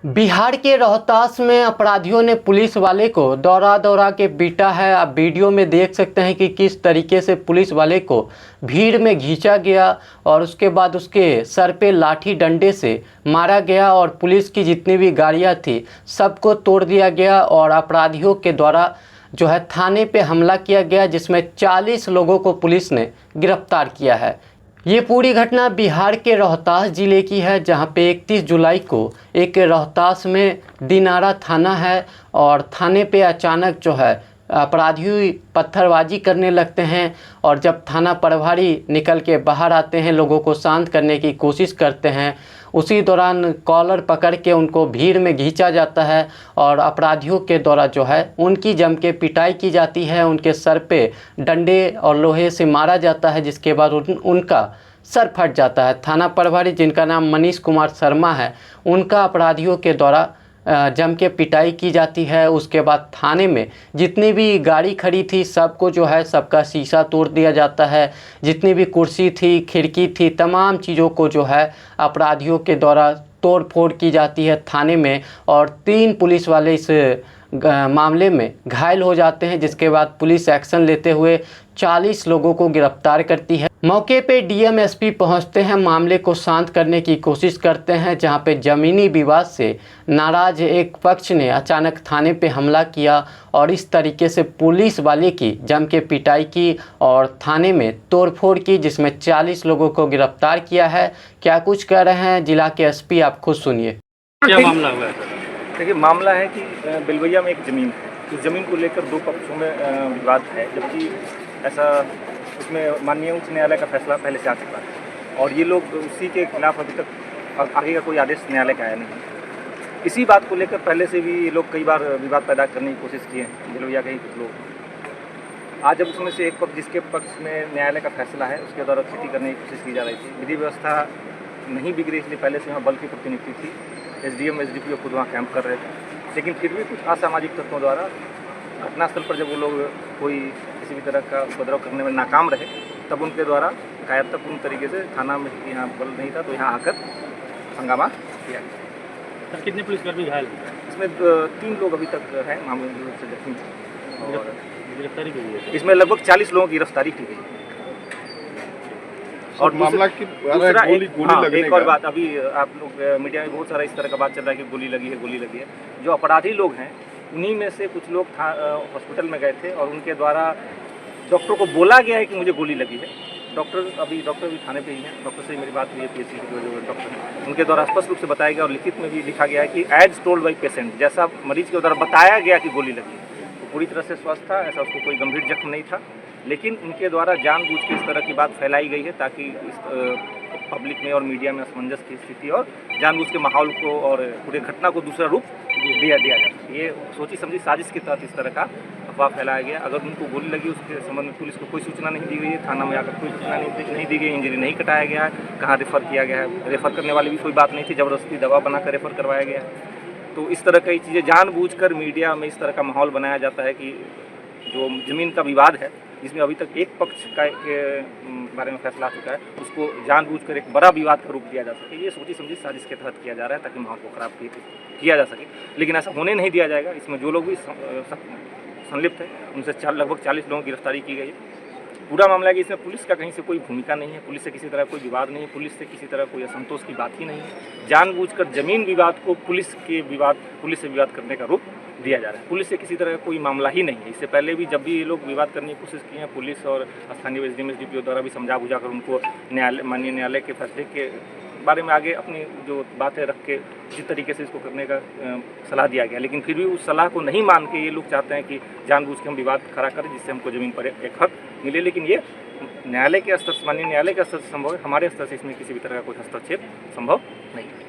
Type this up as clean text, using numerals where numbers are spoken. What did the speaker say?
बिहार के रोहतास में अपराधियों ने पुलिस वाले को दौड़ा दौड़ा के पीटा है। आप वीडियो में देख सकते हैं कि किस तरीके से पुलिस वाले को भीड़ में खींचा गया और उसके बाद उसके सर पे लाठी डंडे से मारा गया और पुलिस की जितनी भी गाड़ियां थी सबको तोड़ दिया गया और अपराधियों के द्वारा जो है थाने पे हमला किया गया, जिसमें 40 लोगों को पुलिस ने गिरफ्तार किया है। ये पूरी घटना बिहार के रोहतास ज़िले की है, जहां पे 31 जुलाई को एक रोहतास में दिनारा थाना है और थाने पे अचानक जो है अपराधी पत्थरबाजी करने लगते हैं और जब थाना प्रभारी निकल के बाहर आते हैं, लोगों को शांत करने की कोशिश करते हैं, उसी दौरान कॉलर पकड़ के उनको भीड़ में खींचा जाता है और अपराधियों के द्वारा जो है उनकी जम के पिटाई की जाती है। उनके सर पे डंडे और लोहे से मारा जाता है, जिसके बाद उनका सर फट जाता है। थाना प्रभारी, जिनका नाम मनीष कुमार शर्मा है, उनका अपराधियों के द्वारा जम के पिटाई की जाती है। उसके बाद थाने में जितनी भी गाड़ी खड़ी थी सबको जो है सबका शीशा तोड़ दिया जाता है। जितनी भी कुर्सी थी, खिड़की थी, तमाम चीज़ों को जो है अपराधियों के द्वारा तोड़ फोड़ की जाती है थाने में और 3 पुलिस वाले इस मामले में घायल हो जाते हैं, जिसके बाद पुलिस एक्शन लेते हुए 40 लोगों को गिरफ्तार करती है। मौके पे डीएम एसपी पहुंचते हैं, मामले को शांत करने की कोशिश करते हैं, जहां पे ज़मीनी विवाद से नाराज एक पक्ष ने अचानक थाने पे हमला किया और इस तरीके से पुलिस वाले की जम के पिटाई की और थाने में तोड़फोड़ की, जिसमें 40 लोगों को गिरफ्तार किया है। क्या कुछ कह रहे हैं जिला के एसपी, आप खुद सुनिए। क्या मामला हुआ है? देखिए, मामला है कि बिलवैया में एक ज़मीन है। इस ज़मीन को लेकर 2 पक्षों में विवाद है, जबकि ऐसा उसमें माननीय उच्च न्यायालय का फैसला पहले से आ चुका है और ये लोग उसी के खिलाफ अभी तक आगे का कोई आदेश न्यायालय का आया नहीं। इसी बात को लेकर पहले से भी ये लोग कई बार विवाद पैदा करने की कोशिश किए हैं, बिलवैया के ही कुछ लोग। आज जब उसमें से एक पक्ष, जिसके पक्ष में न्यायालय का फैसला है, उसके द्वारा स्थिति करने की कोशिश की जा रही थी। विधि व्यवस्था नहीं बिगड़ी, इसलिए पहले से वहाँ बल की प्रतिनियुक्ति थी। एसडीएम एसडीपीओ खुद वहाँ कैंप कर रहे थे, लेकिन फिर भी कुछ असामाजिक तत्वों द्वारा घटनास्थल पर जब वो लोग कोई किसी भी तरह का उपद्रव करने में नाकाम रहे, तब उनके द्वारा कायरतापूर्ण तरीके से थाना में यहाँ बल नहीं था तो यहाँ आकर हंगामा किया गया। सर, कितने पुलिसकर्मी घायल हैं? इसमें 3 लोग अभी तक हैं मामूली रूप से जख्मी और गिरफ्तारी की गई है। इसमें लगभग 40 लोगों की गिरफ्तारी की गई। और मामला की दूसरा गोली लगने एक और बात, अभी आप लोग मीडिया में बहुत सारा इस तरह का बात चल रहा है कि गोली लगी है। जो अपराधी लोग हैं उन्हीं में से कुछ लोग हॉस्पिटल में गए थे और उनके द्वारा डॉक्टर को बोला गया है कि मुझे गोली लगी है। डॉक्टर भी थाने पे ही हैं, डॉक्टर से मेरी बात हुई है, पीएचसी के जो डॉक्टर हैं, उनके द्वारा स्पष्ट रूप से बताया गया और लिखित में भी लिखा गया है कि एज टोल्ड बाई पेशेंट, जैसा मरीज के द्वारा बताया गया कि गोली लगी है, तो पूरी तरह से स्वस्थ था, ऐसा उसको कोई गंभीर जख्म नहीं था। लेकिन उनके द्वारा जानबूझ के इस तरह की बात फैलाई गई है ताकि इस पब्लिक में और मीडिया में असमंजस की स्थिति और जानबूझ के माहौल को और पूरे घटना को दूसरा रूप दिया जाए। ये सोची समझी साजिश के तहत इस तरह का अफवाह फैलाया गया। अगर उनको गोली लगी उसके संबंध में पुलिस को कोई सूचना नहीं दी गई है, थाना में आकर कोई सूचना नहीं दी गई, इंजरी नहीं कटाया गया है, कहाँ रेफर किया गया है, रेफर करने वाली भी कोई बात नहीं थी, ज़बरदस्ती दवा बनाकर रेफर करवाया गया है। तो इस तरह कई चीज़ें जानबूझकर मीडिया में इस तरह का माहौल बनाया जाता है कि जो ज़मीन का विवाद है, जिसमें अभी तक एक पक्ष के बारे में फैसला आ चुका है, उसको जानबूझकर एक बड़ा विवाद का रूप दिया जा सके, ये सोची समझी साजिश के तहत किया जा रहा है ताकि माहौल को खराब किया जा सके। लेकिन ऐसा होने नहीं दिया जाएगा। इसमें जो लोग भी संलिप्त हैं उनसे लगभग 40 लोगों की गिरफ्तारी की गई है। पूरा मामला है कि इसमें पुलिस का कहीं से कोई भूमिका नहीं है, पुलिस से किसी तरह कोई विवाद नहीं है, पुलिस से किसी तरह कोई असंतोष की बात ही नहीं है। जानबूझकर जमीन विवाद को पुलिस से विवाद करने का रूप दिया जा रहा है। पुलिस से किसी तरह का कोई मामला ही नहीं है। इससे पहले भी जब भी ये लोग विवाद करने की कोशिश की हैं, पुलिस और स्थानीय एसडीएम एसडीपीओ द्वारा भी समझा बुझा कर उनको माननीय न्यायालय के फैसले के बारे में आगे अपनी जो बातें रख के जिस तरीके से इसको करने का सलाह दिया गया, लेकिन फिर भी उस सलाह को नहीं मान के ये लोग चाहते हैं कि जानबूझ के हम विवाद खड़ा करें जिससे हमको ज़मीन पर एक हक मिले। लेकिन ये न्यायालय के स्तर से, माननीय न्यायालय के स्तर से संभव है, हमारे स्तर से इसमें किसी भी तरह का कोई हस्तक्षेप संभव नहीं है।